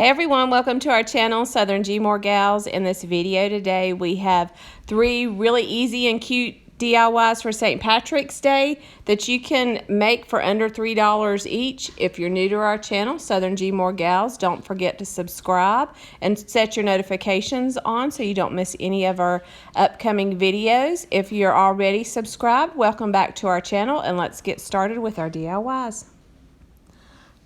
Hey everyone, welcome to our channel, Southern gmoregals. In this video today, we have 3 really easy and cute DIYs for St. Patrick's Day that you can make for under $3 each. If you're new to our channel, Southern gmoregals, don't forget to subscribe and set your notifications on so you don't miss any of our upcoming videos. If you're already subscribed, welcome back to our channel and let's get started with our DIYs.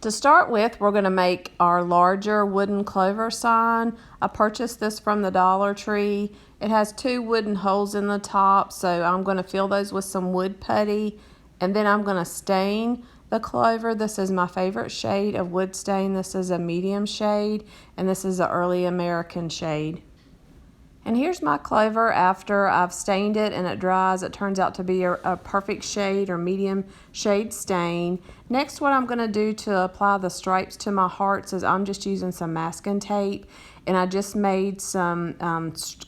To start with, we're going to make our larger wooden clover sign. I purchased this from the Dollar Tree. It has 2 wooden holes in the top, so I'm going to fill those with some wood putty, and then I'm going to stain the clover. This is my favorite shade of wood stain. This is a medium shade, and this is an early American shade. And here's my clover after I've stained it and it dries. It turns out to be a perfect shade or medium shade stain. Next, what I'm going to do to apply the stripes to my hearts is I'm just using some masking tape. And I just made some,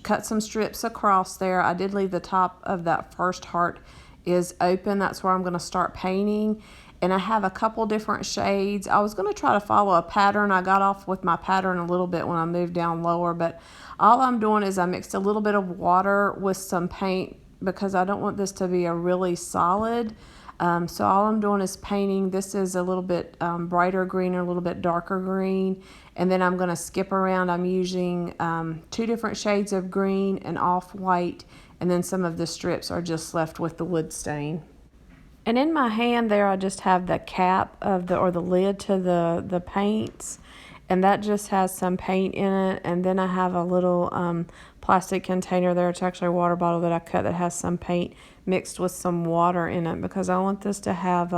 cut some strips across there. I did leave the top of that first heart is open. That's where I'm going to start painting. And I have a couple different shades. I was going to try to follow a pattern. I got off with my pattern a little bit when I moved down lower, but all I'm doing is I mixed a little bit of water with some paint because I don't want this to be a really solid. So all I'm doing is painting. This is a little bit brighter green or a little bit darker green. And then I'm going to skip around. I'm using 2 different shades of green and off-white. And then some of the strips are just left with the wood stain. And in my hand there, I just have the cap of the lid to the paints, and that just has some paint in it. And then I have a little plastic container there. It's actually a water bottle that I cut that has some paint mixed with some water in it because I want this to have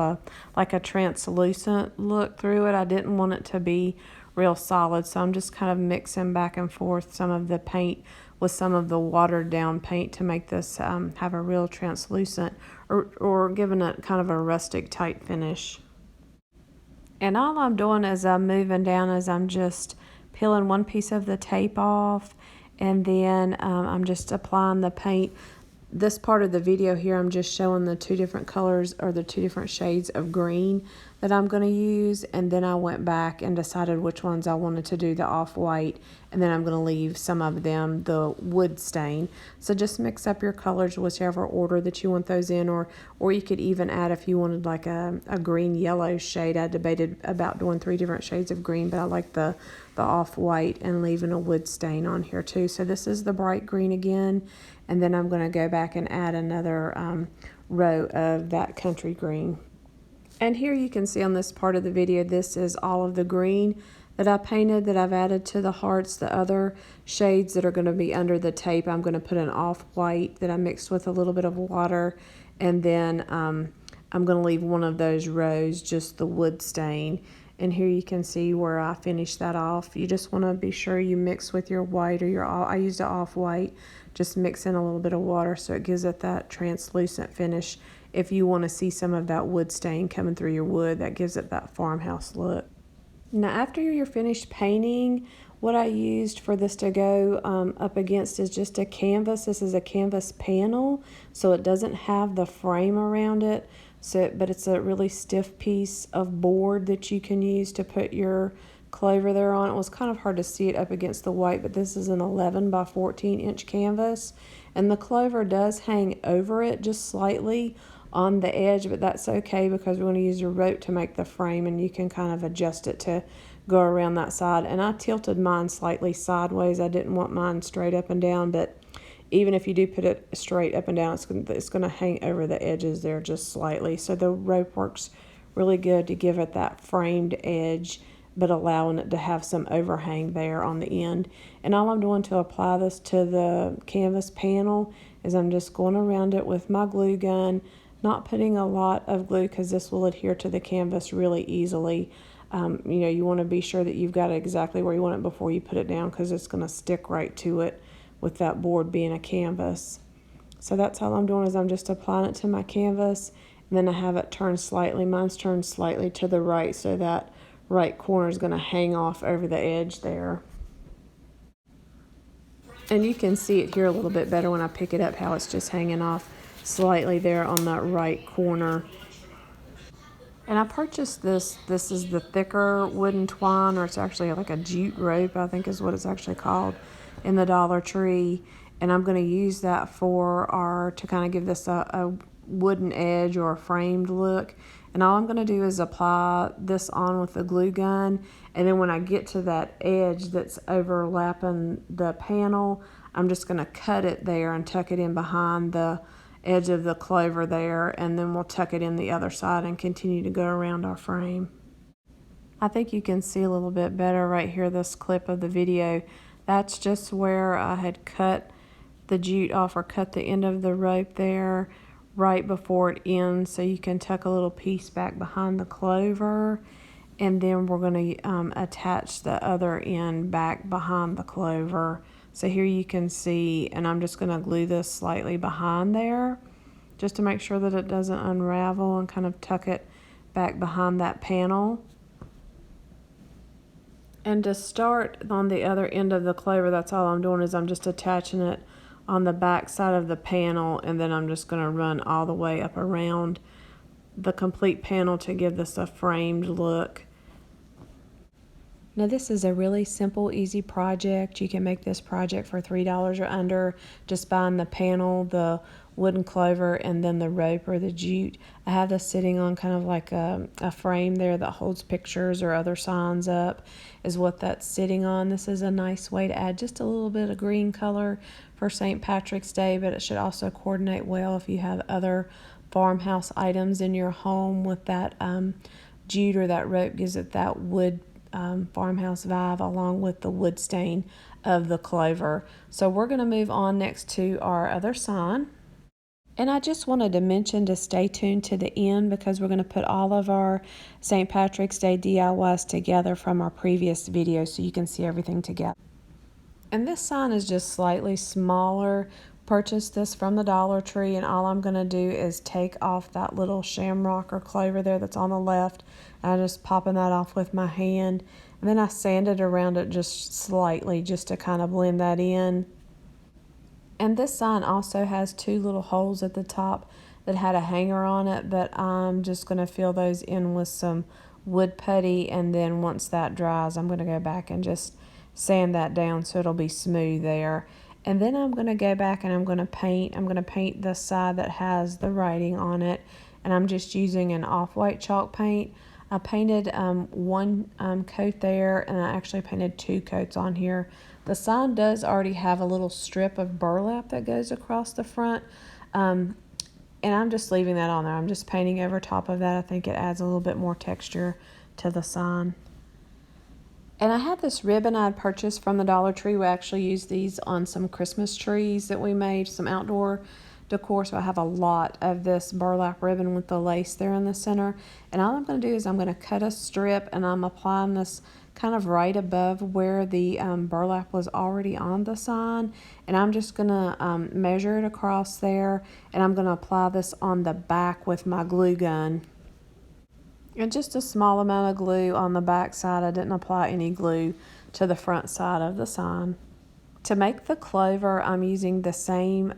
like a translucent look through it. I didn't want it to be real solid, so I'm just kind of mixing back and forth some of the paint with some of the watered down paint to make this have a real translucent or giving it kind of a rustic type finish. And all I'm doing as I'm moving down is I'm just peeling one piece of the tape off, and then I'm just applying the paint. This part of the video here, I'm just showing the 2 different colors or the 2 different shades of green that I'm going to use. And then I went back and decided which ones I wanted to do the off-white. And then I'm going to leave some of them the wood stain. So just mix up your colors, whichever order that you want those in. Or you could even add, if you wanted like a green-yellow shade. I debated about doing 3 different shades of green, but I like the off-white and leaving a wood stain on here too. So this is the bright green again. And then I'm going to go back and add another row of that country green. And here you can see on this part of the video, this is all of the green that I painted that I've added to the hearts. The other shades that are going to be under the tape, I'm going to put an off-white that I mixed with a little bit of water. And then I'm going to leave one of those rows, just the wood stain. And here you can see where I finished that off. You just want to be sure you mix with your white or your I used an off-white. Just mix in a little bit of water so it gives it that translucent finish. If you want to see some of that wood stain coming through your wood, that gives it that farmhouse look. Now after you're finished painting, what I used for this to go up against is just a canvas. This is a canvas panel, so it doesn't have the frame around it. But it's a really stiff piece of board that you can use to put your clover there on. It was kind of hard to see it up against the white, but this is an 11 by 14 inch canvas. And the clover does hang over it just slightly on the edge, but that's okay because we're going to use your rope to make the frame, and you can kind of adjust it to go around that side. And I tilted mine slightly sideways. I didn't want mine straight up and down, but even if you do put it straight up and down, it's going to hang over the edges there just slightly. So the rope works really good to give it that framed edge, but allowing it to have some overhang there on the end. And all I'm doing to apply this to the canvas panel is I'm just going around it with my glue gun, not putting a lot of glue because this will adhere to the canvas really easily. You want to be sure that you've got it exactly where you want it before you put it down because it's going to stick right to it with that board being a canvas. So that's all I'm doing is I'm just applying it to my canvas, and then I have it turned slightly. Mine's turned slightly to the right, so that right corner is going to hang off over the edge there. And you can see it here a little bit better when I pick it up, how it's just hanging off slightly there on that right corner. And I purchased this. This is the thicker wooden twine, or it's actually like a jute rope, I think is what it's actually called, in the Dollar Tree. And I'm going to use that to kind of give this a wooden edge or a framed look. And all I'm going to do is apply this on with the glue gun. And then when I get to that edge that's overlapping the panel, I'm just going to cut it there and tuck it in behind the edge of the clover there, and then we'll tuck it in the other side and continue to go around our frame. I think you can see a little bit better right here, this clip of the video. That's just where I had cut the jute off, or cut the end of the rope there right before it ends, so you can tuck a little piece back behind the clover, and then we're going to attach the other end back behind the clover. So here you can see, and I'm just going to glue this slightly behind there just to make sure that it doesn't unravel, and kind of tuck it back behind that panel. And to start on the other end of the clover, that's all I'm doing, is I'm just attaching it on the back side of the panel, and then I'm just going to run all the way up around the complete panel to give this a framed look. Now this is a really simple, easy project. You can make this project for $3 or under, just buying the panel, the wooden clover, and then the rope or the jute. I have this sitting on kind of like a frame there that holds pictures or other signs up, is what that's sitting on. This is a nice way to add just a little bit of green color for St. Patrick's Day, but it should also coordinate well if you have other farmhouse items in your home with that jute or that rope. Gives it that wood farmhouse vibe, along with the wood stain of the clover. So we're going to move on next to our other sign. And I just wanted to mention to stay tuned to the end, because we're going to put all of our St. Patrick's Day DIYs together from our previous video, so you can see everything together. And this sign is just slightly smaller. Purchased this from the Dollar Tree, and all I'm going to do is take off that little shamrock or clover there that's on the left. I'm just popping that off with my hand, and then I sanded around it just slightly, just to kind of blend that in. And this sign also has two little holes at the top that had a hanger on it, but I'm just going to fill those in with some wood putty, and then once that dries, I'm going to go back and just sand that down so it'll be smooth there. And then I'm going to go back and I'm going to paint the side that has the writing on it, and I'm just using an off-white chalk paint. I painted one coat there, and I actually painted two coats on here. The sign does already have a little strip of burlap that goes across the front, and I'm just leaving that on there. I'm just painting over top of that. I think it adds a little bit more texture to the sign. And I had this ribbon I'd purchased from the Dollar Tree. We actually used these on some Christmas trees that we made, some outdoor decor. So I have a lot of this burlap ribbon with the lace there in the center. And all I'm going to do is I'm going to cut a strip, and I'm applying this kind of right above where the burlap was already on the sign. And I'm just going to measure it across there, and I'm going to apply this on the back with my glue gun. And just a small amount of glue on the back side. I didn't apply any glue to the front side of the sign. To make the clover, I'm using the same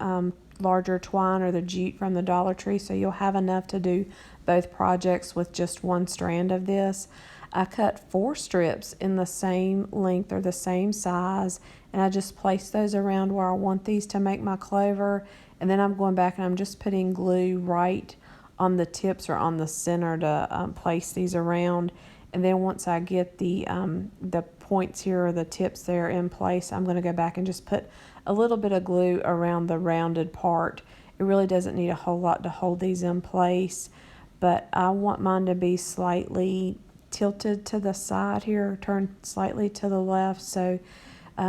larger twine or the jute from the Dollar Tree, so you'll have enough to do both projects with just one strand of this. I cut 4 strips in the same length or the same size, and I just placed those around where I want these to make my clover. And then I'm going back and I'm just putting glue right on the tips or on the center to place these around. And then once I get the points here or the tips there in place, I'm going to go back and just put a little bit of glue around the rounded part. It really doesn't need a whole lot to hold these in place, but I want mine to be slightly tilted to the side here, turned slightly to the left, so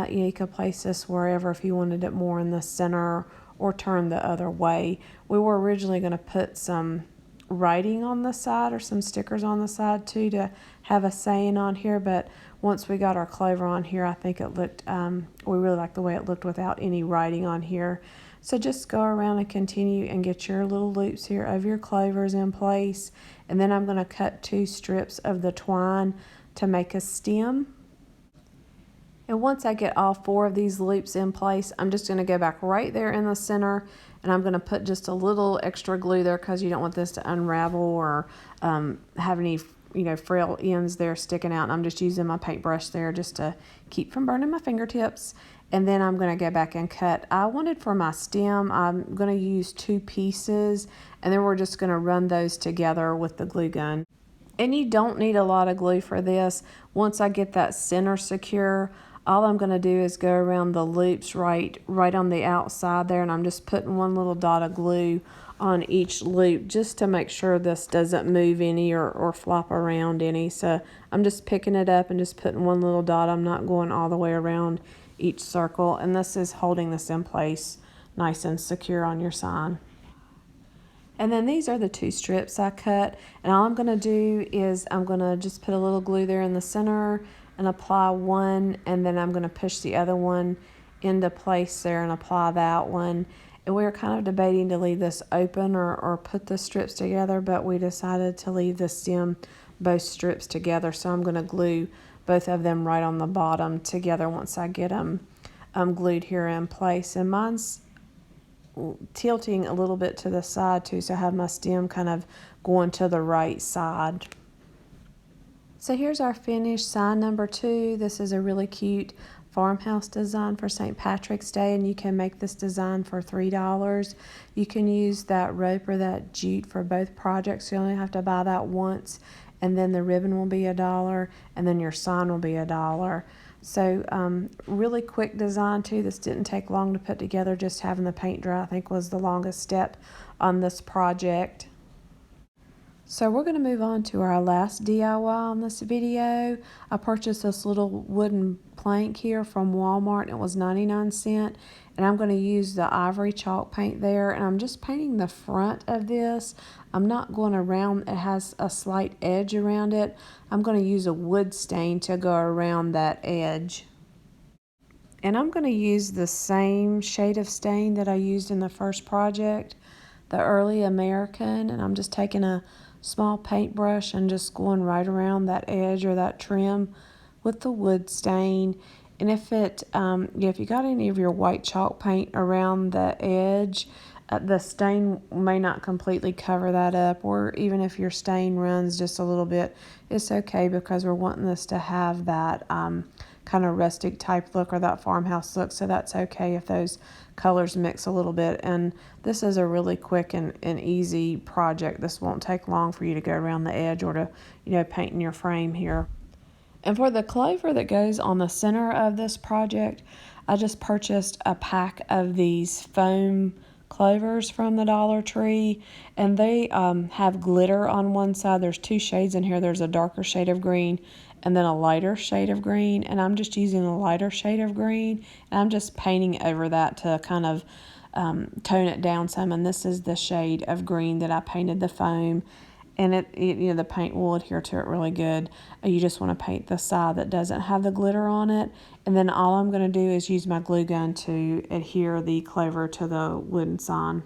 you can place this wherever if you wanted it more in the center, or turn the other way. We were originally going to put some writing on the side or some stickers on the side too to have a saying on here, but once we got our clover on here, I think it looked, we really liked the way it looked without any writing on here. So just go around and continue and get your little loops here of your clovers in place. And then I'm going to cut 2 strips of the twine to make a stem. And once I get all 4 of these loops in place, I'm just going to go back right there in the center, and I'm going to put just a little extra glue there because you don't want this to unravel or have any frail ends there sticking out. And I'm just using my paintbrush there just to keep from burning my fingertips. And then I'm going to go back and cut. I wanted for my stem, I'm going to use 2 pieces, and then we're just going to run those together with the glue gun. And you don't need a lot of glue for this. Once I get that center secure, all I'm going to do is go around the loops right on the outside there, and I'm just putting one little dot of glue on each loop just to make sure this doesn't move any or flop around any. So I'm just picking it up and just putting one little dot. I'm not going all the way around each circle, and this is holding this in place nice and secure on your sign. And then these are the 2 strips I cut, and all I'm going to do is I'm going to just put a little glue there in the center and apply one, and then I'm going to push the other one into place there and apply that one. And we were kind of debating to leave this open or put the strips together, but we decided to leave the stem both strips together. So I'm going to glue both of them right on the bottom together once I get them glued here in place. And mine's tilting a little bit to the side too, so I have my stem kind of going to the right side. So here's our finished sign number 2. This is a really cute farmhouse design for St. Patrick's Day, and you can make this design for $3. You can use that rope or that jute for both projects. You only have to buy that once, and then the ribbon will be $1, and then your sign will be $1. So really quick design too. This didn't take long to put together. Just having the paint dry, I think, was the longest step on this project. So we're going to move on to our last DIY on this video. I purchased this little wooden plank here from Walmart, and it was 99¢. And I'm going to use the ivory chalk paint there, and I'm just painting the front of this. I'm not going around, it has a slight edge around it. I'm going to use a wood stain to go around that edge. And I'm going to use the same shade of stain that I used in the first project, the Early American, and I'm just taking a small paintbrush and just going right around that edge or that trim with the wood stain. And if if you got any of your white chalk paint around the edge, the stain may not completely cover that up, or even if your stain runs just a little bit, it's okay, because we're wanting this to have that kind of rustic type look or that farmhouse look, so that's okay if those colors mix a little bit. And this is a really quick and easy project. This won't take long for you to go around the edge or to paint in your frame here. And for the clover that goes on the center of this project, I just purchased a pack of these foam clovers from the Dollar Tree, and they have glitter on one side. There's 2 shades in here. There's a darker shade of green and then a lighter shade of green, and I'm just using the lighter shade of green, and I'm just painting over that to kind of tone it down some. And this is the shade of green that I painted the foam, and the paint will adhere to it really good. You just want to paint the side that doesn't have the glitter on it, and then all I'm going to do is use my glue gun to adhere the clover to the wooden sign.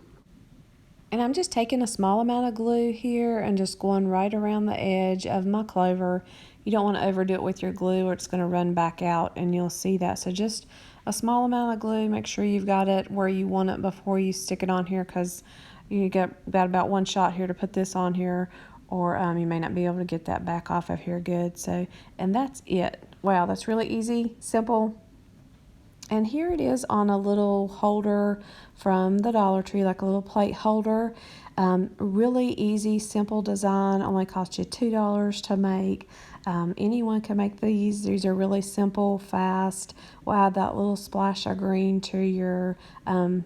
And I'm just taking a small amount of glue here and just going right around the edge of my clover. You don't want to overdo it with your glue, or it's going to run back out, and you'll see that. So just a small amount of glue. Make sure you've got it where you want it before you stick it on here, because you got about one shot here to put this on here, or you may not be able to get that back off of here good. So, and that's it. Wow, that's really easy, simple. And here it is on a little holder from the Dollar Tree, like a little plate holder. Really easy, simple design. Only cost you $2 to make. Anyone can make these. These are really simple, fast. We'll add that little splash of green to your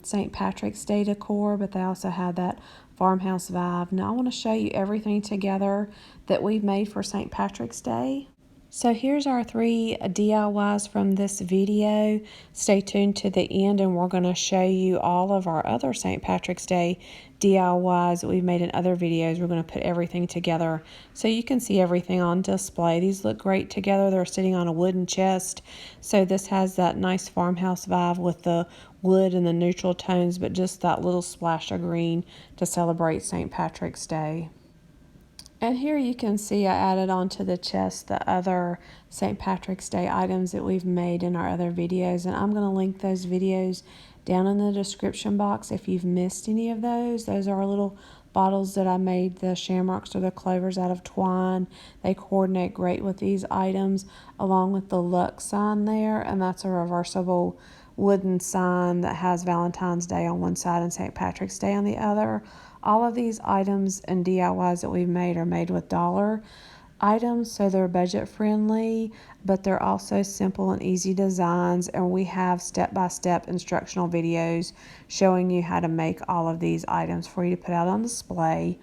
St. Patrick's Day decor, but they also have that farmhouse vibe. Now I want to show you everything together that we've made for St. Patrick's Day. So here's our 3 DIYs from this video. Stay tuned to the end, and we're going to show you all of our other St. Patrick's Day DIYs that we've made in other videos. We're going to put everything together so you can see everything on display. These look great together. They're sitting on a wooden chest. So this has that nice farmhouse vibe with the wood and the neutral tones, but just that little splash of green to celebrate St. Patrick's Day. And here you can see I added onto the chest the other St. Patrick's Day items that we've made in our other videos. And I'm going to link those videos down in the description box if you've missed any of those. Those are little bottles that I made the shamrocks or the clovers out of twine. They coordinate great with these items along with the luck sign there. And that's a reversible wooden sign that has Valentine's Day on one side and St. Patrick's Day on the other. All of these items and DIYs that we've made are made with dollar items, so they're budget friendly, but they're also simple and easy designs, and we have step-by-step instructional videos showing you how to make all of these items for you to put out on display.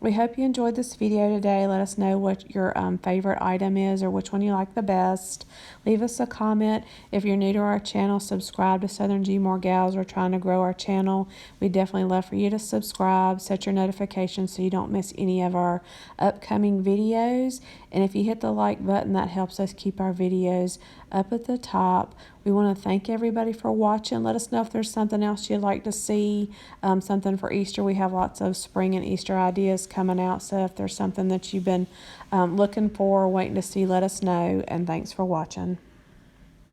We hope you enjoyed this video today. Let us know what your favorite item is or which one you like the best. Leave us a comment. If you're new to our channel, subscribe to Southern gmoregals. We're trying to grow our channel. We'd definitely love for you to subscribe, set your notifications so you don't miss any of our upcoming videos. And if you hit the like button, that helps us keep our videos up at the top. We want to thank everybody for watching. Let us know if there's something else you'd like to see, something for Easter. We have lots of spring and Easter ideas coming out, so if there's something that you've been looking for or waiting to see, let us know, and thanks for watching.